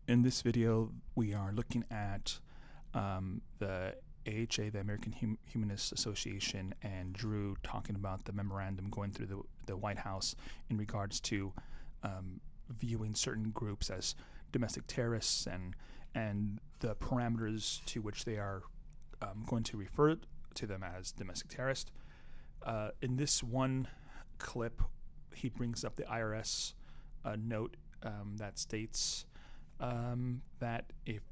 In this video, we are looking at the AHA, the American Humanist Association, and Drew talking about the memorandum going through the White House in regards to viewing certain groups as domestic terrorists and the parameters to which they are going to refer to them as domestic terrorists. In this one clip, he brings up the IRS note that states that if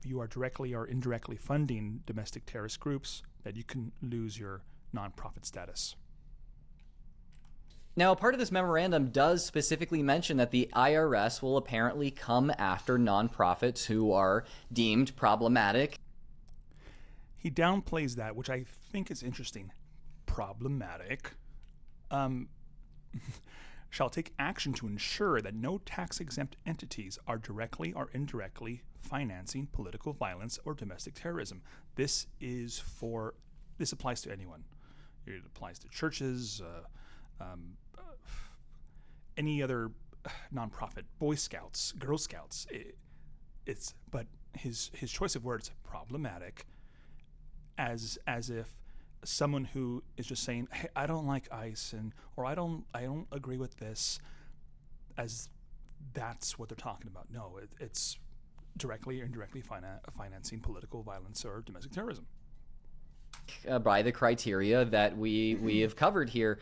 you are directly or indirectly funding domestic terrorist groups, that you can lose your nonprofit status. Now, part of this memorandum does specifically mention that the IRS will apparently come after nonprofits who are deemed problematic. He downplays that, which I think is interesting. Problematic. Shall take action to ensure that no tax-exempt entities are directly or indirectly financing political violence or domestic terrorism. This applies to anyone. It applies to churches, any other nonprofit, Boy Scouts, Girl Scouts. But his choice of words, problematic, as if someone who is just saying, "Hey, I don't like ICE," or I don't agree with this, as that's what they're talking about. No, it's directly or indirectly financing political violence or domestic terrorism. By the criteria that we have covered here.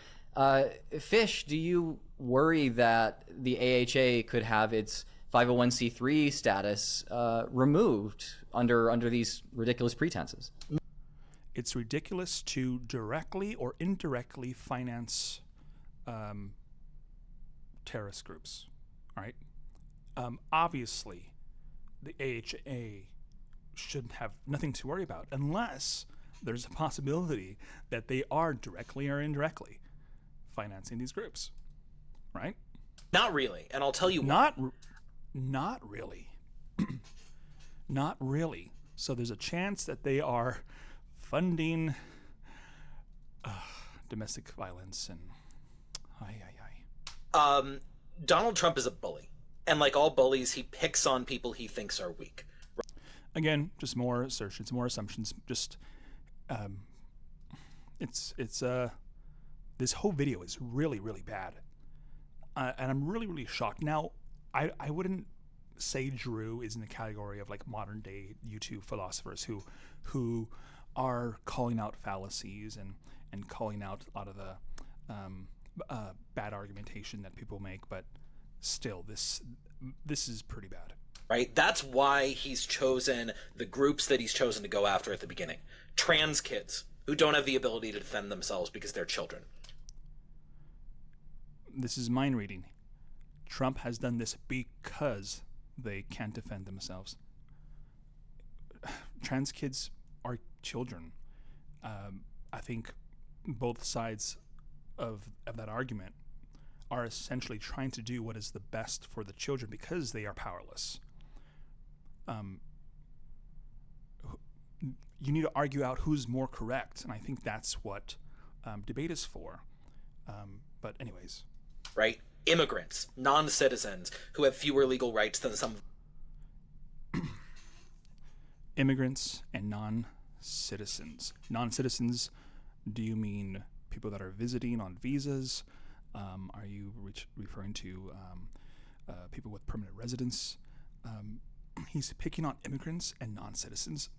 Fish, do you worry that the AHA could have its 501c3 status removed under these ridiculous pretenses? It's ridiculous to directly or indirectly finance terrorist groups, right? Obviously, the AHA should have nothing to worry about unless there's a possibility that they are directly or indirectly financing these groups, right? Not really, and I'll tell you why. Not really. Not really. So there's a chance that they are funding domestic violence and Donald Trump is a bully, and like all bullies, he picks on people he thinks are weak. Again, just more assertions, more assumptions. Just this whole video is really, really bad, and I'm really, really shocked. Now, I wouldn't say Drew is in the category of like modern day YouTube philosophers who are calling out fallacies and calling out a lot of the bad argumentation that people make, but still, this is pretty bad. Right? That's why he's chosen the groups that he's chosen to go after at the beginning. Trans kids who don't have the ability to defend themselves because they're children. This is mind reading. Trump has done this because they can't defend themselves. Trans kids are children. I think both sides of that argument are essentially trying to do what is the best for the children because they are powerless. You need to argue out who's more correct, and I think that's what debate is for. But anyways. Right? Immigrants, non-citizens, who have fewer legal rights than some. Immigrants and non-citizens. Non-citizens, do you mean people that are visiting on visas? Are you referring to people with permanent residence? He's picking on immigrants and non-citizens.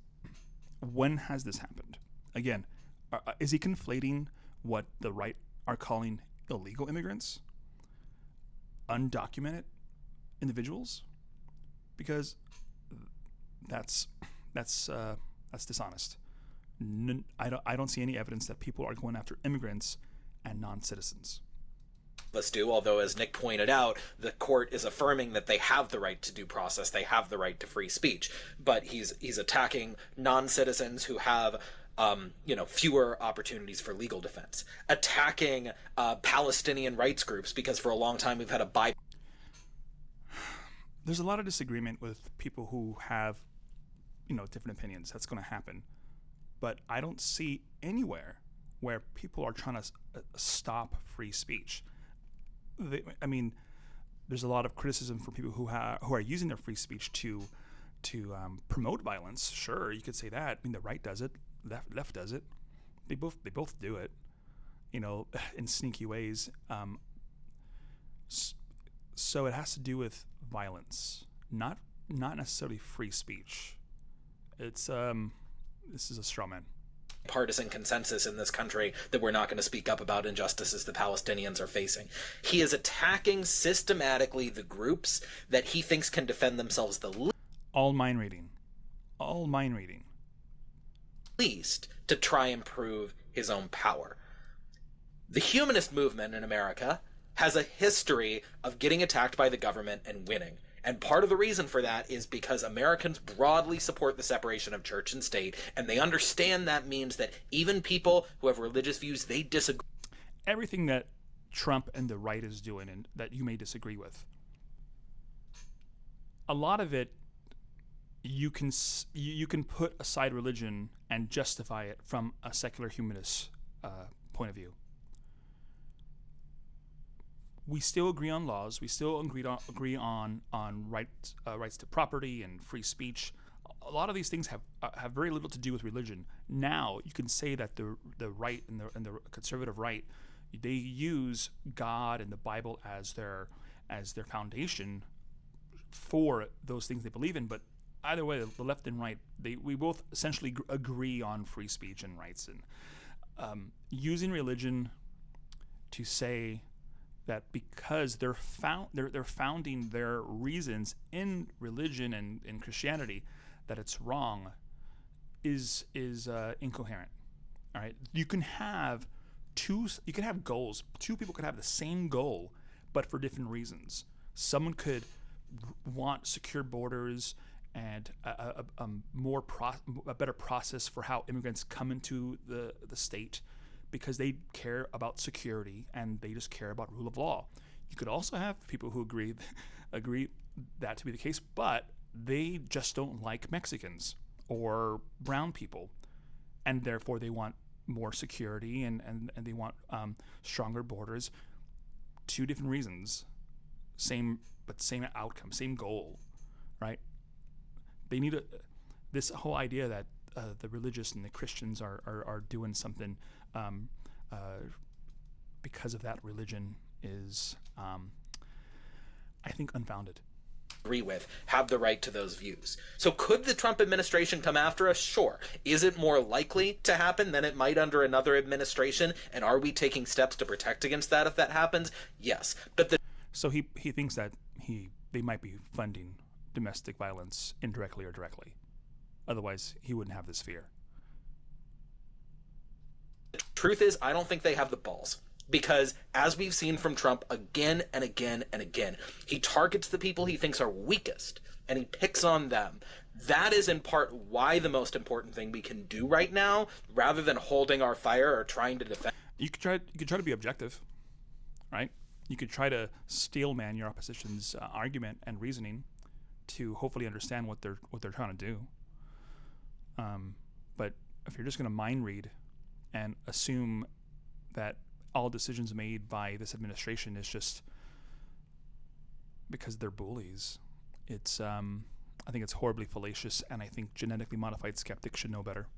When has this happened? Again, is he conflating what the right are calling illegal immigrants? Undocumented individuals? Because that's dishonest. I don't see any evidence that people are going after immigrants and non-citizens. Let's do, although as Nick pointed out, the court is affirming that they have the right to due process, they have the right to free speech, but he's attacking non-citizens who have fewer opportunities for legal defense, attacking Palestinian rights groups because for a long time we've had a There's a lot of disagreement with people who have different opinions. That's going to happen, but I don't see anywhere where people are trying to stop free speech. there's a lot of criticism for people who are using their free speech to promote violence. Sure, you could say that. I mean, the right does it, left does it. They both do it, in sneaky ways. So it has to do with violence, not necessarily free speech. It's this is a straw man. Partisan consensus in this country that we're not going to speak up about injustices the Palestinians are facing. He is attacking systematically the groups that he thinks can defend themselves the All mind reading. least to try and prove his own power. The humanist movement in America has a history of getting attacked by the government and winning. And part of the reason for that is because Americans broadly support the separation of church and state, and they understand that means that even people who have religious views they disagree. Everything that Trump and the right is doing and that you may disagree with, a lot of it you can put aside religion and justify it from a secular humanist point of view. We still agree on laws. We still agree on rights to property and free speech. A lot of these things have very little to do with religion. Now you can say that the right and the conservative right, they use God and the Bible as their foundation for those things they believe in. But either way, the left and right, we both essentially agree on free speech and rights, and using religion to say that because they're founding their reasons in religion and in Christianity that it's wrong is incoherent. All right, you can have goals. Two people could have the same goal, but for different reasons. Someone could want secure borders and a better process for how immigrants come into the state, because they care about security and they just care about rule of law. You could also have people who agree that to be the case, but they just don't like Mexicans or brown people, and therefore they want more security and they want stronger borders. Two different reasons, same outcome, same goal, right? They need this whole idea that the religious and the Christians are doing something because of that religion is, I think, unfounded. Agree with, have the right to those views. So could the Trump administration come after us? Sure. Is it more likely to happen than it might under another administration? And are we taking steps to protect against that if that happens? Yes. But so he thinks that they might be funding domestic violence indirectly or directly. Otherwise, he wouldn't have this fear. The truth is, I don't think they have the balls. Because, as we've seen from Trump again and again and again, he targets the people he thinks are weakest, and he picks on them. That is in part why the most important thing we can do right now, rather than holding our fire or trying to defend. You could try to be objective, right? You could try to steelman your opposition's argument and reasoning to hopefully understand what they're trying to do. But if you're just going to mind read and assume that all decisions made by this administration is just because they're bullies, it's I think it's horribly fallacious, and I think Genetically Modified Skeptic should know better.